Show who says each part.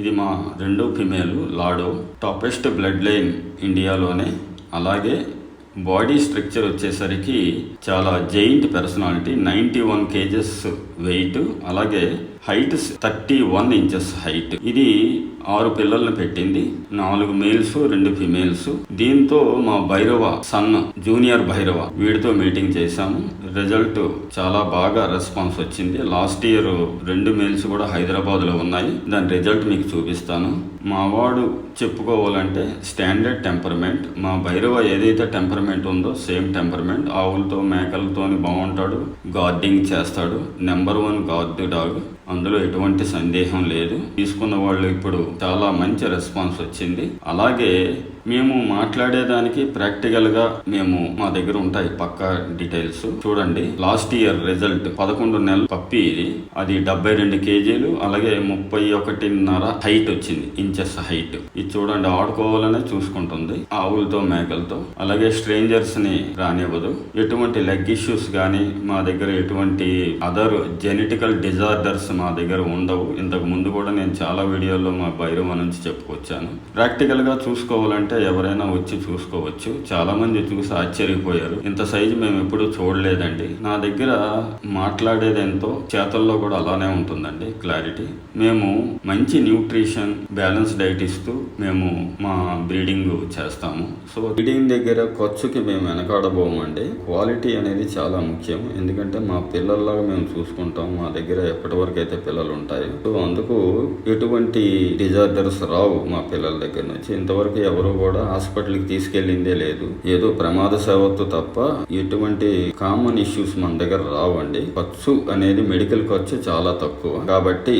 Speaker 1: ఇది మా రెండో ఫిమేల్ లాడో. టాపెస్ట్ బ్లడ్ లైన్ ఇండియాలోనే. అలాగే బాడీ స్ట్రక్చర్ వచ్చేసరికి చాలా జైంట్ పర్సనాలిటీ. 91 kgs weight. అలాగే హైట్ 31 inches హైట్. ఇది 6 పిల్లల్ని పెట్టింది. 4 మేల్స్ 2 ఫిమేల్స్. దీంతో మా భైరవ సన్ జూనియర్ భైరవ వీడితో మీటింగ్ చేశాము. రిజల్ట్ చాలా బాగా రెస్పాన్స్ వచ్చింది. లాస్ట్ ఇయర్ 2 మేల్స్ కూడా హైదరాబాద్ లో ఉన్నాయి. దాని రిజల్ట్ మీకు చూపిస్తాను. మా వాడు చెప్పుకోవాలంటే స్టాండర్డ్ టెంపర్మెంట్. మా భైరవ ఏదైతే టెంపర్మెంట్ ఉందో సేమ్ టెంపర్మెంట్. ఆవులతో మేకలతోని బాగుంటాడు. గార్డింగ్ చేస్తాడు. Number 1 guard dog. అందులో ఎటువంటి సందేహం లేదు. తీసుకున్న వాళ్ళు ఇప్పుడు చాలా మంచి రెస్పాన్స్ వచ్చింది. అలాగే మేము మాట్లాడేదానికి ప్రాక్టికల్ గా మేము మా దగ్గర ఉంటాయి పక్కా డీటెయిల్స్. చూడండి, లాస్ట్ ఇయర్ రిజల్ట్ 11 నెలల పప్పి ఇది. అది 72 kgs. అలాగే 31.5 హైట్ వచ్చింది, ఇంచెస్ హైట్. ఇది చూడండి, ఆడుకోవాలనే చూసుకుంటుంది ఆవులతో మేకలతో. అలాగే స్ట్రేంజర్స్ ని రానివ్వదు. ఎటువంటి లెగ్ ఇష్యూస్ కానీ మా దగ్గర ఎటువంటి అదర్ జెనెటికల్ డిజార్డర్స్ మా దగ్గర ఉండవు. ఇంతకు ముందు కూడా నేను చాలా వీడియోల్లో మా భైరవ నుంచి చెప్పుకొచ్చాను. ప్రాక్టికల్ గా చూసుకోవాలంటే ఎవరైనా వచ్చి చూసుకోవచ్చు. చాలా మంది చూసి ఆశ్చర్యపోయారు. ఇంత సైజు మేము ఎప్పుడు చూడలేదండి. నా దగ్గర మాట్లాడేది ఎంతో, చేతల్లో కూడా అలానే ఉంటుందండి క్లారిటీ. మేము మంచి న్యూట్రిషన్, బ్యాలెన్స్ డైట్ ఇస్తూ మేము మా బ్రీడింగ్ చేస్తాము. సో బ్రీడింగ్ దగ్గర ఖర్చుకి మేము వెనకాడబోమండి. క్వాలిటీ అనేది చాలా ముఖ్యం. ఎందుకంటే మా పిల్లల్లాగా మేము చూసుకుంటాం. మా దగ్గర ఎప్పటి వరకు అయితే పిల్లలు ఉంటాయి. సో అందుకు ఎటువంటి డిజార్డర్స్ రావు మా పిల్లల దగ్గర నుంచి. ఇంతవరకు ఎవరు కూడా హాస్పిటల్కి తీసుకెళ్లిందే లేదు. ఏదో ప్రమాద సేవతో తప్ప ఎటువంటి కామన్ ఇష్యూస్ మన దగ్గర రావండి. ఖర్చు అనేది మెడికల్ ఖర్చు చాలా తక్కువ. కాబట్టి